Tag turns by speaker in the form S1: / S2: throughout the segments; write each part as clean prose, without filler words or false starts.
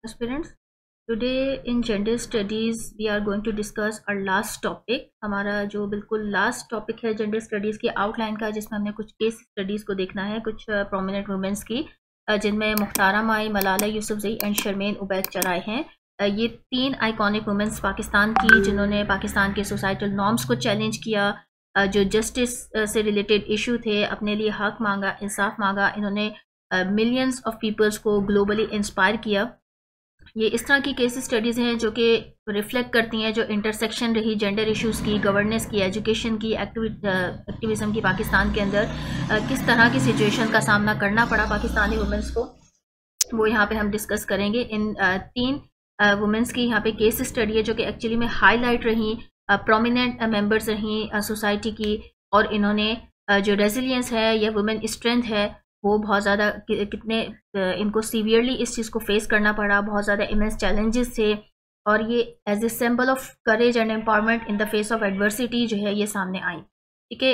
S1: Aspirants, today in gender studies we are going to discuss our last topic. हमारा जो बिल्कुल last topic है gender studies की outline का, जिसमें हमने कुछ केस स्टडीज़ को देखना है, कुछ प्रोमिनेंट वुमेंस की, जिनमें मुख्तारा माई, मलाला यूसुफजई एंड शर्मीन उबैद चराई हैं। ये 3 आइकॉनिक वुमेंस पाकिस्तान की, जिन्होंने पाकिस्तान के सोसाइटल नॉर्म्स को चैलेंज किया, जो जस्टिस से रिलेटेड इशू थे, अपने लिए हक मांगा, इंसाफ मांगा। इन्होंने मिलियंस ऑफ पीपल्स को ग्लोबली इंस्पायर किया। ये इस तरह की केस स्टडीज़ हैं जो कि रिफ्लेक्ट करती हैं जो इंटरसेक्शन रही जेंडर इश्यूज़ की, गवर्नेंस की, एजुकेशन की, एक्टिविज़म की पाकिस्तान के अंदर। किस तरह की सिचुएशन का सामना करना पड़ा पाकिस्तानी वुमेंस को, वो यहाँ पे हम डिस्कस करेंगे। इन 3 वुमेंस की यहाँ पे केस स्टडी है जो कि एक्चुअली में हाईलाइट रही, प्रोमिनेंट मेंबर्स रही सोसाइटी की, और इन्होंने जो रेजिलियंस है या वुमेन स्ट्रेंथ है वो बहुत ज़्यादा कितने इनको सीवियरली इस चीज़ को फेस करना पड़ा, बहुत ज़्यादा इमेंस चैलेंजेस थे, और ये as a symbol of courage and empowerment in the face of adversity जो है ये सामने आई। ठीक है,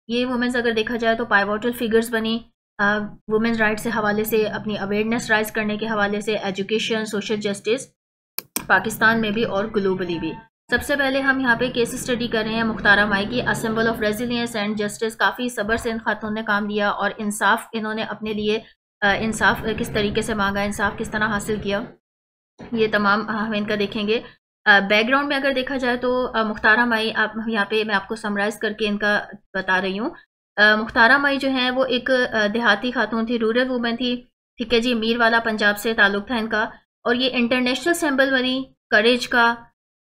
S1: ये वुमेंस अगर देखा जाए तो पाइवोटल फिगर्स बनी वुमेन्स राइट्स से हवाले से, अपनी अवेयरनेस राइज करने के हवाले से, एजुकेशन, सोशल जस्टिस पाकिस्तान में भी और ग्लोबली भी। सबसे पहले हम यहाँ पे केस स्टडी कर रहे हैं मुख्तारा माई की, a symbol of resilience and justice. काफ़ी सब्र से इन खातून ने काम लिया और इंसाफ इन्होंने अपने लिए इंसाफ किस तरीके से मांगा, इंसाफ किस तरह हासिल किया, ये तमाम हम इनका देखेंगे। बैकग्राउंड में अगर देखा जाए तो मुख्तारा माई, आप यहाँ पे मैं आपको समराइज़ करके इनका बता रही हूँ। मुख्तारा माई जो है वो एक देहाती खातून थी, रूरल वूमेन थी। ठीक है जी, मीरवाला पंजाब से ताल्लुक़ था इनका, और ये इंटरनेशनल सिंबल बनी करेज का।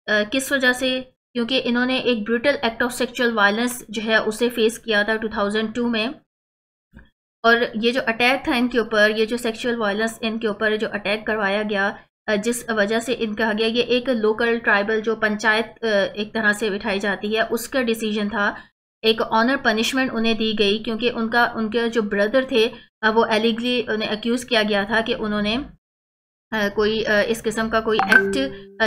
S1: किस वजह से? क्योंकि इन्होंने एक brutal act of sexual violence जो है उसे फेस किया था 2002 में, और ये जो अटैक था इनके ऊपर, ये जो सेक्सुअल वायलेंस इनके ऊपर जो अटैक करवाया गया, जिस वजह से इनका कहा गया, ये एक लोकल ट्राइबल जो पंचायत एक तरह से बिठाई जाती है उसका डिसीजन था। एक ऑनर पनिशमेंट उन्हें दी गई क्योंकि उनके जो ब्रदर थे वो एलिगली उन्हें अक्यूज़ किया गया था कि उन्होंने कोई इस किस्म का कोई एक्ट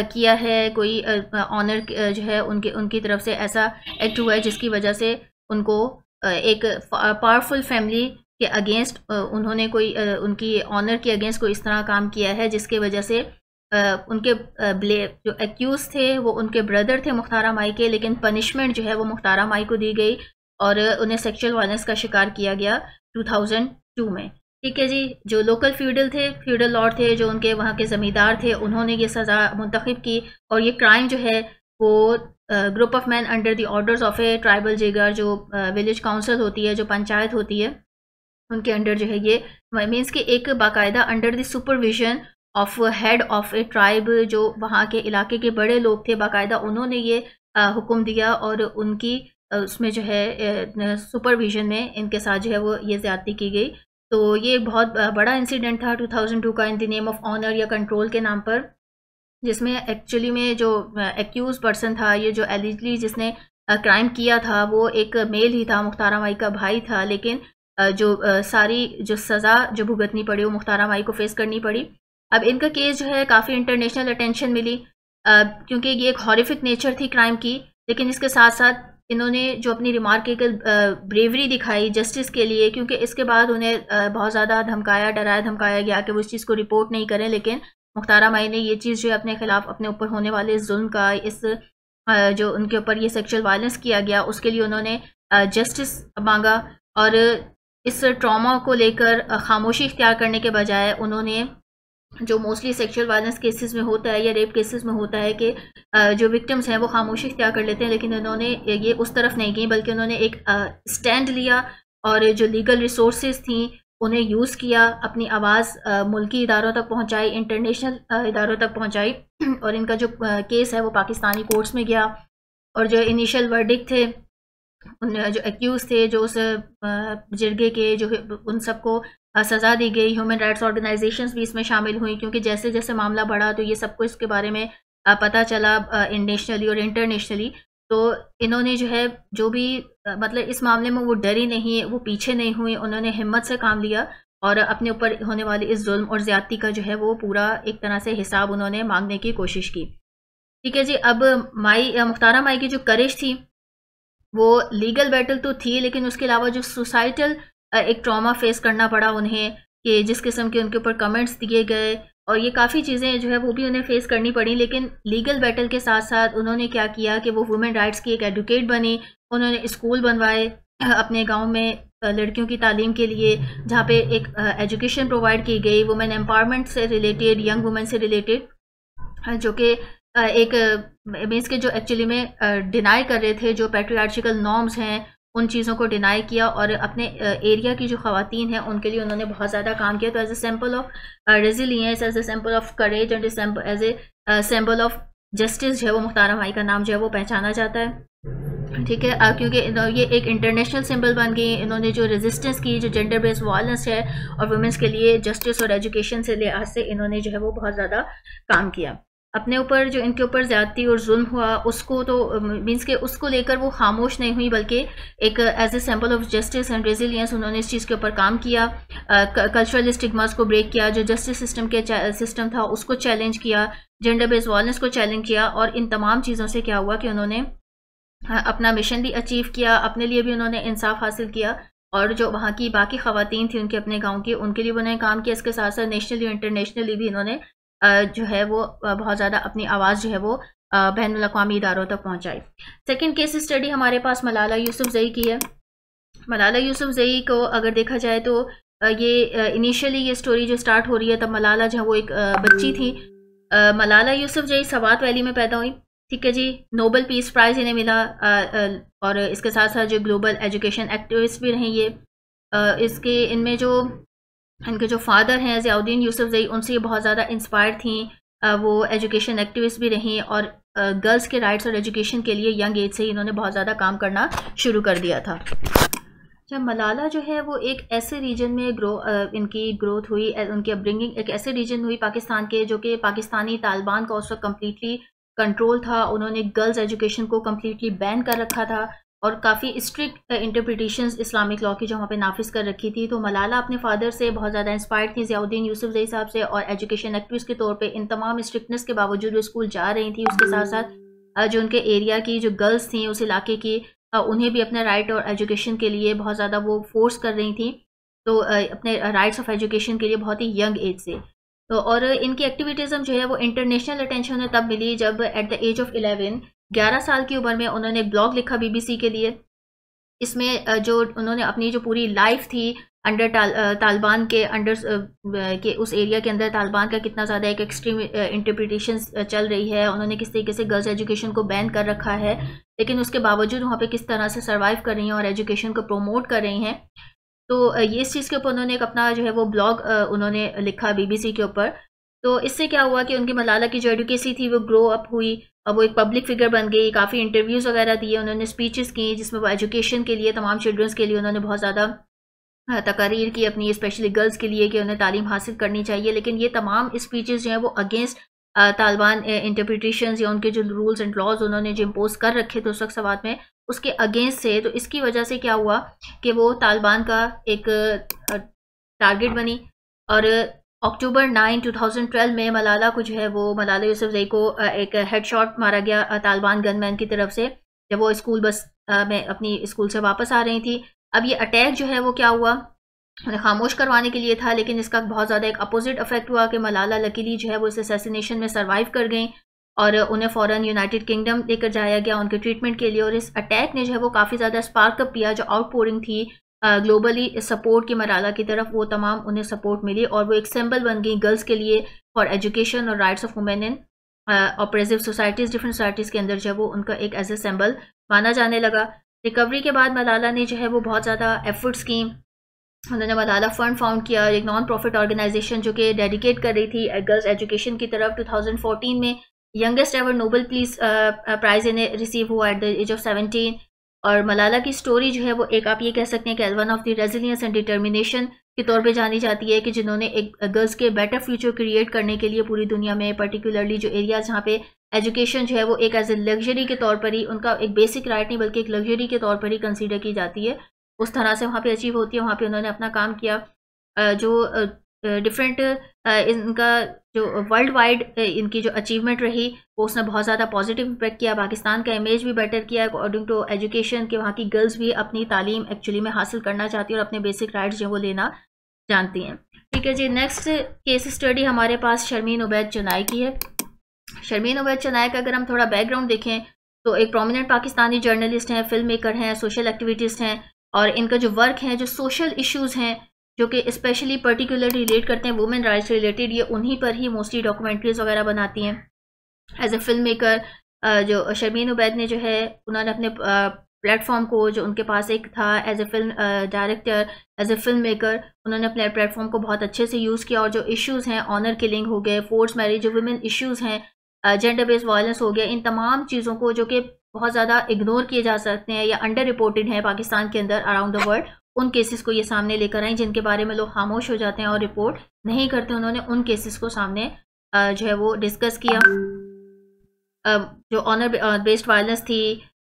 S1: किया है, कोई ऑनर जो है उनकी तरफ से ऐसा एक्ट हुआ है जिसकी वजह से उनको एक पावरफुल फैमिली के अगेंस्ट उन्होंने कोई उनकी ऑनर के अगेंस्ट कोई इस तरह काम किया है जिसके वजह से उनके जो एक्यूज़ थे वो उनके ब्रदर थे मुख्तारा माई के, लेकिन पनिशमेंट जो है वो मुख्तारा माई को दी गई और उन्हें सेक्सुअल वायलेंस का शिकार किया गया 2002 में। ठीक है जी, जो लोकल फ्यूडल लॉर्ड थे, जो उनके वहाँ के ज़मींदार थे, उन्होंने ये सज़ा मुंतखब की, और ये क्राइम जो है वो group of man under the orders of a tribal जिगर, जो विलेज काउंसिल होती है, जो पंचायत होती है, उनके अंडर जो है ये मीन्स कि एक बाकायदा under the supervision of head of A tribe, जो वहाँ के इलाके के बड़े लोग थे, बाकायदा उन्होंने ये हुक्म दिया और उनकी उसमें जो है सुपरविजन में इनके साथ जो है वो ये ज़्यादती की गई। तो ये एक बहुत बड़ा इंसिडेंट था 2002 का, in the name of honour या कंट्रोल के नाम पर, जिसमें एक्चुअली में जो एक्यूज पर्सन था, ये जो एलिजली जिसने क्राइम किया था, वो एक मेल ही था, मुख्तारा माई का भाई था, लेकिन जो सारी जो सज़ा जो भुगतनी पड़ी वो मुख्तारा माई को फेस करनी पड़ी। अब इनका केस जो है काफ़ी इंटरनेशनल अटेंशन मिली क्योंकि ये एक हॉरिफिक नेचर थी क्राइम की, लेकिन इसके साथ साथ इन्होंने जो अपनी रिमार्केबल ब्रेवरी दिखाई जस्टिस के लिए, क्योंकि इसके बाद उन्हें बहुत ज़्यादा धमकाया, डराया धमकाया गया कि वो इस चीज़ को रिपोर्ट नहीं करें, लेकिन मुख्तारा माई ने ये चीज़ जो है अपने ख़िलाफ़, अपने ऊपर होने वाले जुल्म का, इस जो उनके ऊपर ये सेक्सुअल वायलेंस किया गया उसके लिए उन्होंने जस्टिस मांगा, और इस ट्रॉमा को लेकर खामोशी इख्तियार करने के बजाय उन्होंने, जो मोस्टली सेक्सुअल वायलेंस केसेस में होता है या रेप केसेस में होता है कि जो विक्टिम्स हैं वो खामोशी इख्तियार कर लेते हैं, लेकिन इन्होंने ये उस तरफ नहीं गई, बल्कि उन्होंने एक स्टैंड लिया और जो लीगल रिसोर्सेज थी उन्हें यूज़ किया, अपनी आवाज़ मुल्की इदारों तक पहुंचाई, इंटरनेशनल इदारों तक पहुंचाई, और इनका जो केस है वो पाकिस्तानी कोर्ट्स में गया, और जो इनिशियल वर्डिक्ट थे, उन जो एक्यूज़ थे, जो उस जिरगे के, जो उन सबको सज़ा दी गई। ह्यूमन राइट्स ऑर्गेनाइजेशंस भी इसमें शामिल हुई, क्योंकि जैसे जैसे मामला बढ़ा तो ये सबको इसके बारे में पता चला नेशनली और इंटरनेशनली। तो इन्होंने जो है जो भी मतलब इस मामले में वो डरी नहीं, वो पीछे नहीं हुई, उन्होंने हिम्मत से काम लिया और अपने ऊपर होने वाली इस जुल्म और ज़्यादती का जो है वो पूरा एक तरह से हिसाब उन्होंने मांगने की कोशिश की। ठीक है जी, अब मुख्तारा माई की जो करेज थी वो लीगल बैटल तो थी, लेकिन उसके अलावा जो सोसाइटल एक ट्रॉमा फेस करना पड़ा उन्हें, कि जिस किस्म के उनके ऊपर कमेंट्स दिए गए, और ये काफ़ी चीज़ें जो है वो भी उन्हें फेस करनी पड़ी, लेकिन लीगल बैटल के साथ साथ उन्होंने क्या किया कि वो वुमेन राइट्स की एक एडवोकेट बनी। उन्होंने स्कूल बनवाए अपने गांव में लड़कियों की तालीम के लिए, जहाँ पे एक एजुकेशन प्रोवाइड की गई वुमेन एम्पावरमेंट से रिलेटेड, यंग वुमेन से रिलेटेड, जो कि एक मीन्स के जो एक्चुअली में डिनाई कर रहे थे जो पैट्रियार्चिकल नॉर्म्स हैं, उन चीज़ों को डिनाई किया और अपने एरिया की जो ख़वातीन हैं उनके लिए उन्होंने बहुत ज़्यादा काम किया। तो as a symbol of resilience, as a symbol of courage and as a symbol of justice जो है वो मुख्तार भाई का नाम जो है वो पहचाना जाता है। ठीक है, क्योंकि ये एक इंटरनेशनल सिंबल बन गई। इन्होंने जो रेजिस्टेंस की, जो जेंडर बेस्ड वायलेंस है और वुमेंस के लिए जस्टिस और एजुकेशन से लिहाज से इन्होंने जो है वो बहुत ज़्यादा काम किया। अपने ऊपर जो इनके ऊपर ज़्यादती और जुल्म हुआ उसको तो मीन्स के उसको लेकर वो खामोश नहीं हुई, बल्कि एक as a symbol of justice and resilience उन्होंने इस चीज़ के ऊपर काम किया। कल्चरल स्टिग्मास को ब्रेक किया, जो जस्टिस सिस्टम था उसको चैलेंज किया, जेंडर बेस्ड वायलेंस को चैलेंज किया। और इन तमाम चीज़ों से क्या हुआ कि उन्होंने अपना मिशन भी अचीव किया, अपने लिए भी उन्होंने इंसाफ हासिल किया, और जो वहाँ की बाकी ख़वातीन थी उनके अपने गाँव की, उनके लिए उन्होंने काम किया। इसके साथ साथ नेशनली और इंटरनेशनली भी इन्होंने जो है वो बहुत ज़्यादा अपनी आवाज़ जो है वो बैनुल अक़वामी इदारों तक पहुँचाई। सेकंड केस स्टडी हमारे पास मलाला यूसुफ़ज़ई की है। मलाला यूसुफ़ज़ई को अगर देखा जाए तो ये इनिशियली ये स्टोरी जो स्टार्ट हो रही है तब मलाला जो है वो एक बच्ची थी। मलाला यूसुफ़ज़ई सवात वैली में पैदा हुई। ठीक है जी, नोबल पीस प्राइज़ इन्हें मिला, और इसके साथ साथ जो ग्लोबल एजुकेशन एक्टिविस्ट भी रहीं ये। इसके इनमें जो इनके जो फादर हैं ज़ियाउद्दीन यूसुफ़ज़ई, उनसे ये बहुत ज़्यादा इंस्पायर्ड थी। वो एजुकेशन एक्टिविस्ट भी रहीं और गर्ल्स के राइट्स और एजुकेशन के लिए यंग एज से ही इन्होंने बहुत ज़्यादा काम करना शुरू कर दिया था। जब मलाला जो है वो एक ऐसे रीजन में इनकी ग्रोथ हुई, उनकी अपब्रिंगिंग एक ऐसे रीजन हुई पाकिस्तान के, जो कि पाकिस्तानी तालिबान का उस वक्त कम्प्लीटली कंट्रोल था। उन्होंने गर्ल्स एजुकेशन को कम्प्लीटली बैन कर रखा था और काफ़ी स्ट्रिक्ट इंटरप्रिटेशंस इस्लामिक लॉ की जो वहाँ पे नाफिज कर रखी थी। तो मलाला अपने फादर से बहुत ज़्यादा इंस्पायर्ड थी, ज़ियाउद्दीन यूसुफ़ज़ई साहब से, और एजुकेशन एक्टिविस्ट के तौर पे इन तमाम स्ट्रिक्टनेस के बावजूद वो स्कूल जा रही थी। उसके साथ साथ जो उनके एरिया की जो गर्ल्स थी उस इलाके की, उन्हें भी अपने राइट और एजुकेशन के लिए बहुत ज़्यादा वो फोर्स कर रही थी। तो अपने राइट्स ऑफ एजुकेशन के लिए बहुत ही यंग एज से। तो और इनकी एक्टिविटीज़म जो है वो इंटरनेशनल अटेंशन उन्हें तब मिली जब एट द एज ऑफ 11 साल की उम्र में उन्होंने एक ब्लॉग लिखा BBC के लिए। इसमें जो उन्होंने अपनी जो पूरी लाइफ थी अंडर तालिबान के अंडर के उस एरिया के अंदर तालिबान का कितना ज़्यादा एक एक्सट्रीम इंटरप्रिटेशन चल रही है, उन्होंने किस तरीके से गर्ल्स एजुकेशन को बैन कर रखा है, लेकिन उसके बावजूद वहाँ पे किस तरह से सर्वाइव कर रही हैं और एजुकेशन को प्रमोट कर रही हैं। तो ये इस चीज़ के ऊपर उन्होंने एक अपना जो है वो ब्लॉग उन्होंने लिखा BBC के ऊपर। तो इससे क्या हुआ कि उनकी मलाला की जो एडुकेसी थी वो ग्रो अप हुई, अब वो एक पब्लिक फिगर बन गई, काफ़ी इंटरव्यूज़ वगैरह दिए, उन्होंने स्पीचेस की जिसमें वो एजुकेशन के लिए तमाम चिल्ड्रंस के लिए उन्होंने बहुत ज़्यादा तकारीर की अपनी, स्पेशली गर्ल्स के लिए कि उन्हें तालीम हासिल करनी चाहिए। लेकिन ये तमाम स्पीचेस जो हैं वो अगेंस्ट तालिबान इंटरप्रिटेशंस या उनके जो रूल्स एंड लॉज उन्होंने जो इम्पोज कर रखे थे उस वक्त सवात में, उसके अगेंस्ट से। तो इसकी वजह से क्या हुआ कि वो तालिबान का एक टारगेट बनी, और अक्टूबर 9, 2012 में मलाला को जो है वो मलाला यूसुफ़ज़ई को एक हेडशॉट मारा गया तालिबान गनमैन की तरफ से, जब वो स्कूल बस में अपनी स्कूल से वापस आ रही थी। अब ये अटैक जो है वो क्या हुआ, उन्हें खामोश करवाने के लिए था, लेकिन इसका बहुत ज़्यादा एक अपोजिट इफेक्ट हुआ कि मलाला लकीली जो है वो इस असैसिनेशन में सर्वाइव कर गई और उन्हें फ़ौरन यूनाइटेड किंगडम लेकर जाया गया उनके ट्रीटमेंट के लिए। और इस अटैक ने जो है वो काफ़ी ज़्यादा स्पार्क अप किया, जो आउटपोरिंग थी ग्लोबली सपोर्ट की मलाला की तरफ, वो तमाम उन्हें सपोर्ट मिली और वो एक सिंबल बन गई गर्ल्स के लिए फॉर एजुकेशन और rights of women in oppressive societies, different societies के अंदर जो है वो उनका एक एज ए सिंबल माना जाने लगा। रिकवरी के बाद मलाला ने जो है वो बहुत ज़्यादा एफर्ट्स की, उन्होंने मलाला फंड फाउंड किया, एक नॉन प्रॉफिट ऑर्गेनाइजेशन जो कि डेडिकेट कर रही थी गर्ल्स एजुकेशन की तरफ। 2014 में youngest ever Nobel peace prize इन्हें रिसीव हुआ एट द एज ऑफ 17। और मलाला की स्टोरी जो है वो एक आप ये कह सकते हैं कि one of the resilience and determination के तौर पे जानी जाती है, कि जिन्होंने एक गर्ल्स के बेटर फ्यूचर क्रिएट करने के लिए पूरी दुनिया में, पर्टिकुलरली जो एरियाज जहाँ पे एजुकेशन जो है वो एक एज ए लग्जरी के तौर पर ही, उनका एक बेसिक राइट नहीं बल्कि एक लग्जरी के तौर पर ही कंसीडर की जाती है, उस तरह से वहाँ पे अचीव होती है। वहाँ पे उन्होंने अपना काम किया। जो डिफरेंट इनका जो वर्ल्ड वाइड इनकी जो अचीवमेंट रही वो उसने बहुत ज़्यादा पॉजिटिव इम्पैक्ट किया, पाकिस्तान का इमेज भी बेटर किया अकॉर्डिंग टू एजुकेशन, कि वहाँ की गर्ल्स भी अपनी तालीम एक्चुअली में हासिल करना चाहती हैं और अपने बेसिक राइट्स जो वो लेना जानती हैं। ठीक है। ठीक है जी, नेक्स्ट केस स्टडी हमारे पास शर्मीन उबैद चुनाई की है। शर्मीन उबैद चुनाई का अगर हम थोड़ा बैकग्राउंड देखें तो एक प्रोमिनेंट पाकिस्तानी जर्नलिस्ट हैं, फिल्म मेकर हैं, सोशल एक्टिविटीज़ हैं, और इनका जो वर्क है, जो सोशल इश्यूज़ हैं जो कि स्पेशली पर्टिकुलर रिलेट करते हैं वुमेन राइट्स रिलेटेड, ये उन्हीं पर ही मोस्टली डॉक्यूमेंट्रीज वगैरह बनाती हैं। एज ए फिल्म मेकर जो शर्मीन उबैद ने जो है उन्होंने अपने प्लेटफॉर्म को, जो उनके पास एक था as a film director, as a film maker, उन्होंने अपने प्लेटफॉर्म को बहुत अच्छे से यूज़ किया, और जो इश्यूज़ हैं, ऑनर किलिंग हो गए, फोर्स मैरिज, जो वुमेन इश्यूज़ हैं, जेंडर बेस्ड वायलेंस हो गया, इन तमाम चीज़ों को जो कि बहुत ज़्यादा इग्नोर किए जा सकते हैं या अंडर रिपोर्टेड हैं पाकिस्तान के अंदर अराउंड द वर्ल्ड, उन केसेस को ये सामने लेकर आई जिनके बारे में लोग खामोश हो जाते हैं और रिपोर्ट नहीं करते। उन्होंने उन केसेस को सामने जो है वो डिस्कस किया। जो ऑनर बेस्ड वायलेंस थी,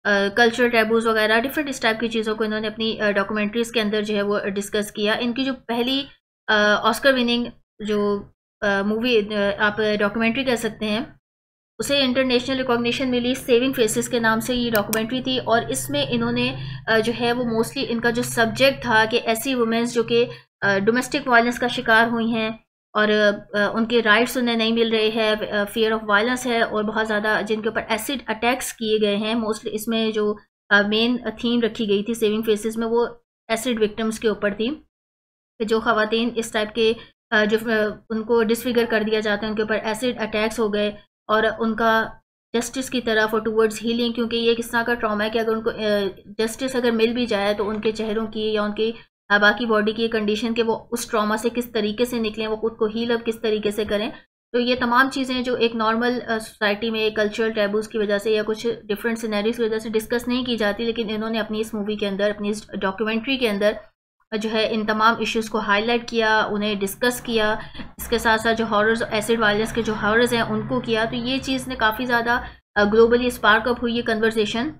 S1: कल्चरल टैबूज वगैरह, डिफरेंट इस टाइप की चीज़ों को इन्होंने अपनी डॉक्यूमेंट्रीज़ के अंदर जो है वो डिस्कस किया। इनकी जो पहली ऑस्कर विनिंग जो मूवी आप डॉक्यूमेंट्री कह सकते हैं, उसे इंटरनेशनल रिकॉग्निशन मिली, सेविंग फेसेस के नाम से ये डॉक्यूमेंट्री थी। और इसमें इन्होंने जो है वो मोस्टली इनका जो सब्जेक्ट था कि ऐसी वुमेन्स जो कि डोमेस्टिक वायलेंस का शिकार हुई हैं और उनके राइट्स उन्हें नहीं मिल रहे हैं, फियर ऑफ वायलेंस है, और बहुत ज़्यादा जिनके ऊपर एसिड अटैक्स किए गए हैं। मोस्टली इसमें जो मेन थीम रखी गई थी सेविंग फेसेस में, वो एसिड विक्टिम्स के ऊपर थी, कि जो ख़वातीन इस टाइप के जो उनको डिसफिगर कर दिया जाता है, उनके ऊपर एसिड अटैक्स हो गए, और उनका जस्टिस की तरफ और टूवर्ड्स हीलिंग, क्योंकि ये किस तरह का ट्रॉमा है कि अगर उनको जस्टिस अगर मिल भी जाए तो उनके चेहरों की या उनकी बाकी बॉडी की कंडीशन के वो उस ट्रॉमा से किस तरीके से निकलें, वो खुद को हील अप किस तरीके से करें। तो ये तमाम चीज़ें जो एक नॉर्मल सोसाइटी में कल्चरल टैबूज की वजह से या कुछ डिफरेंट सिनेरियोज की वजह से डिस्कस नहीं की जाती, लेकिन इन्होंने अपनी इस मूवी के अंदर, अपनी इस डॉक्यूमेंट्री के अंदर जो है इन तमाम इश्यूज़ को हाईलाइट किया, उन्हें डिस्कस किया। इसके साथ साथ जो हॉरर्स, एसिड वायलेंस के जो हॉरर्स हैं उनको किया। तो ये चीज़ ने काफ़ी ज़्यादा ग्लोबली स्पार्क अप हुई, ये कन्वर्सेशन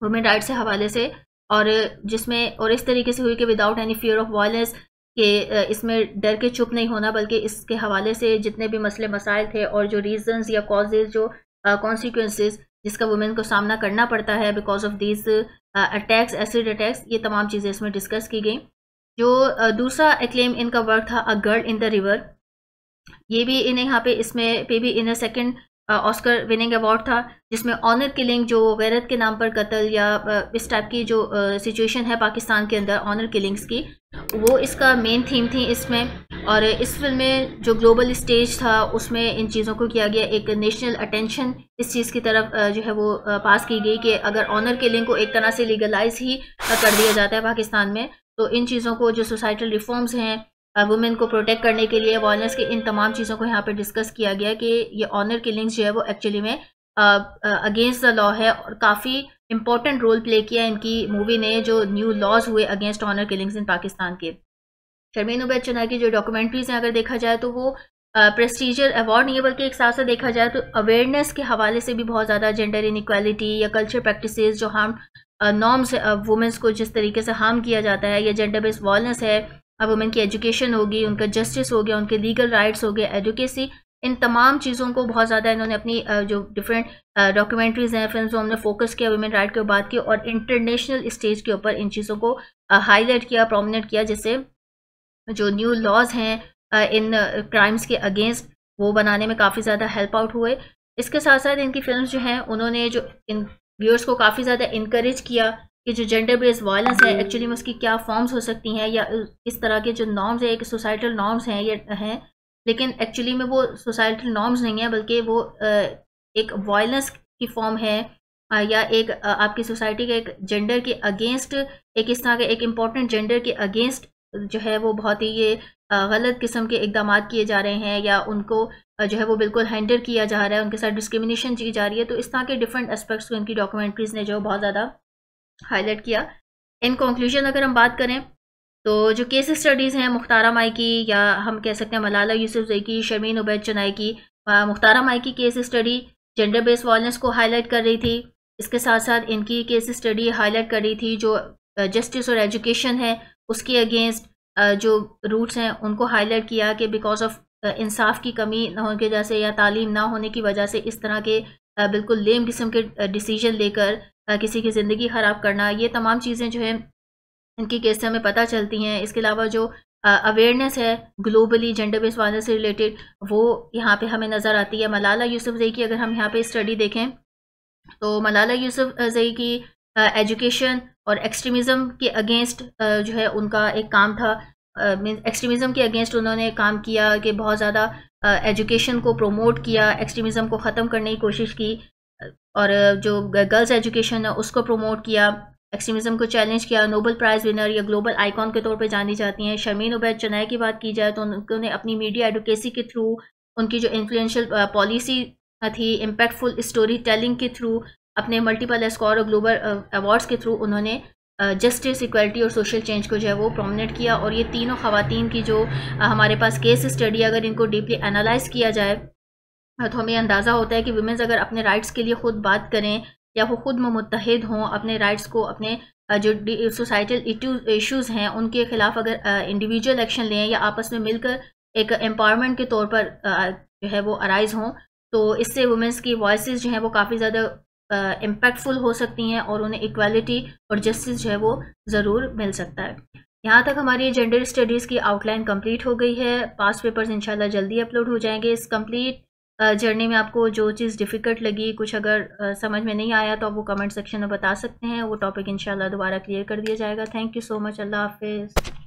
S1: वुमेन राइट्स के हवाले से, और जिसमें और इस तरीके से हुई कि without any fear of violence, कि इसमें डर के चुप नहीं होना, बल्कि इसके हवाले से जितने भी मसले मसाइल थे और जो रीजंस या कॉजेज, जो कॉन्सिक्वेंसेस जिसका वुमेन को सामना करना पड़ता है because of these attacks, acid attacks, ये तमाम चीज़ें इसमें डिस्कस की गई। जो दूसरा एक्लेम इनका वर्क था a girl in the river, ये भी इन्हें यहाँ पे इसमें पे भी इन्हें सेकंड ऑस्कर विनिंग अवार्ड था, जिसमें ऑनर किलिंग, जो गैरत के नाम पर कत्ल या इस टाइप की जो सिचुएशन है पाकिस्तान के अंदर ऑनर किलिंग्स की, वो इसका मेन थीम थी इसमें। और इस फिल्म में जो ग्लोबल स्टेज था उसमें इन चीज़ों को किया गया, एक नेशनल अटेंशन इस चीज़ की तरफ जो है वो पास की गई कि अगर ऑनर किलिंग को एक तरह से लीगलाइज ही कर दिया जाता है पाकिस्तान में, तो इन चीज़ों को, जो सोसाइटल रिफॉर्म्स हैं वुमेन को प्रोटेक्ट करने के लिए, वायलेंस के, इन तमाम चीज़ों को यहाँ पे डिस्कस किया गया कि ये ऑनर किलिंग्स जो है वो एक्चुअली में अगेंस्ट द लॉ है, और काफ़ी इंपॉर्टेंट रोल प्ले किया इनकी मूवी ने, जो न्यू लॉज हुए अगेंस्ट ऑनर किलिंग्स इन पाकिस्तान के। शर्मीन उबैद चुनाई की जो डॉक्यूमेंट्रीज हैं अगर देखा जाए तो वो प्रेस्टीजियर अवार्ड नहीं है, बल्कि एक साथ साथ देखा जाए तो अवेयरनेस के हवाले से भी बहुत ज़्यादा, जेंडर इनइक्वालिटी या कल्चर प्रैक्टिसेस, जो हार्म नॉर्म्स वुमेंस को जिस तरीके से हार्म किया जाता है, या जेंडर बेस्ड वायलेंस है, वुमेन की एजुकेशन होगी, उनका जस्टिस हो गया, उनके लीगल राइट्स हो गए, एडवोकेसी, इन तमाम चीज़ों को बहुत ज़्यादा इन्होंने अपनी जो डिफरेंट डॉक्यूमेंट्रीज हैं, फिल्म, जो हमने फोकस किया वुमेन राइट के बात की, और इंटरनेशनल स्टेज के ऊपर इन चीज़ों को हाईलाइट किया, प्रोमिनेंट किया, जिससे जो न्यू लॉज हैं इन क्राइम्स के अगेंस्ट, वो बनाने में काफ़ी ज़्यादा हेल्प आउट हुए। इसके साथ साथ इनकी फिल्म जो हैं उन्होंने जो इन व्यूअर्स को काफ़ी ज़्यादा इनकरेज किया कि जो जेंडर बेस्ड वायलेंस है एक्चुअली में उसकी क्या फॉर्म्स हो सकती हैं, या इस तरह के जो नॉर्म्स है, एक सोसाइटल नॉर्म्स हैं ये हैं, लेकिन एक्चुअली में वो सोसाइटल नॉर्म्स नहीं है, बल्कि वो एक वायलेंस की फॉर्म है, या एक आपकी सोसाइटी के एक जेंडर के अगेंस्ट, एक इस तरह के एक इम्पॉर्टेंट जेंडर के अगेंस्ट जो है वो बहुत ही ये गलत किस्म के इकदाम किए जा रहे हैं, या उनको जो है वो बिल्कुल हैंडल किया जा रहा है, उनके साथ डिस्क्रिमिनेशन की जा रही है। तो इस तरह के डिफरेंट एस्पेक्ट्स को इनकी डॉक्यूमेंट्रीज ने जो बहुत ज़्यादा हाईलाइट किया। इन कंक्लूजन अगर हम बात करें तो जो केस स्टडीज़ हैं मुख्तारा माई की, या हम कह सकते हैं मलाला यूसुफजई की, शर्मीन उबैद चुनाई की, मुख्तारा माई की case study gender based violence को हाईलाइट कर रही थी, इसके साथ साथ इनकी केस स्टडी हाईलाइट कर रही थी जो जस्टिस और एजुकेशन है उसके अगेंस्ट जो रूट्स हैं उनको हाईलाइट किया कि बिकॉज ऑफ इंसाफ की कमी न होने की वजह से या तालीम ना होने की वजह से इस तरह के बिल्कुल लेम किस्म के डिसीजन लेकर किसी की ज़िंदगी ख़राब करना, ये तमाम चीज़ें जो है इनकी केस से हमें पता चलती हैं। इसके अलावा जो अवेयरनेस है ग्लोबली जेंडर बेस्ड वायलेंस से रिलेटेड, वो यहाँ पे हमें नज़र आती है। मलाला यूसुफजई की अगर हम यहाँ पे स्टडी देखें तो मलाला यूसुफजई की एजुकेशन और एक्सट्रीमिज़म के अगेंस्ट जो है उनका एक काम था। मीन्स एक्सट्रीमिज़म के अगेंस्ट उन्होंने काम किया कि बहुत ज़्यादा एजुकेशन को प्रोमोट किया, एक्सट्रीमिज़म को ख़त्म करने की कोशिश की, और जो गर्ल्स एजुकेशन है उसको प्रोमोट किया, एक्सट्रीमिज़म को चैलेंज किया। नोबेल प्राइज़ विनर या ग्लोबल आइकॉन के तौर पे जानी जाती हैं। शर्मीन उबैद चनाई की बात की जाए तो उन्होंने अपनी मीडिया एडवोकेसी के थ्रू, उनकी जो इन्फ्लुएंशियल पॉलिसी थी, इम्पैक्टफुल स्टोरी टेलिंग के थ्रू, अपने मल्टीपल स्कोर और ग्लोबल अवार्ड्स के थ्रू उन्होंने जस्टिस, इक्वालिटी और सोशल चेंज को जो है वो प्रोमिनेट किया। और ये तीनों ख़वातीन की जो हमारे पास केस स्टडी, अगर इनको डीपली एनालाइज किया जाए तो हमें अंदाज़ा होता है कि वुमेन्स अगर अपने राइट्स के लिए ख़ुद बात करें या वो ख़ुद मुत्तहिद हों, अपने राइट्स को, अपने जो सोसाइटल इश्यूज़ हैं उनके ख़िलाफ़ अगर इंडिविजुअल एक्शन लें या आपस में मिलकर एक एम्पावरमेंट के तौर पर जो है वो अराइज़ हों, तो इससे वुमेन्स की वॉइसेस जो हैं वो काफ़ी ज़्यादा इम्पैक्टफुल हो सकती हैं और उन्हें इक्वालिटी और जस्टिस जो है वो ज़रूर मिल सकता है। यहाँ तक हमारी जेंडर स्टडीज़ की आउटलाइन कंप्लीट हो गई है। पास्ट पेपर्स इंशाल्लाह जल्दी अपलोड हो जाएंगे। इस कंप्लीट जर्नी में आपको जो चीज़ डिफ़िकल्ट लगी, कुछ अगर समझ में नहीं आया तो आप वो कमेंट सेक्शन में बता सकते हैं। वो टॉपिक इंशाल्लाह दोबारा क्लियर कर दिया जाएगा। Thank you so much. अल्लाह हाफ़िज़।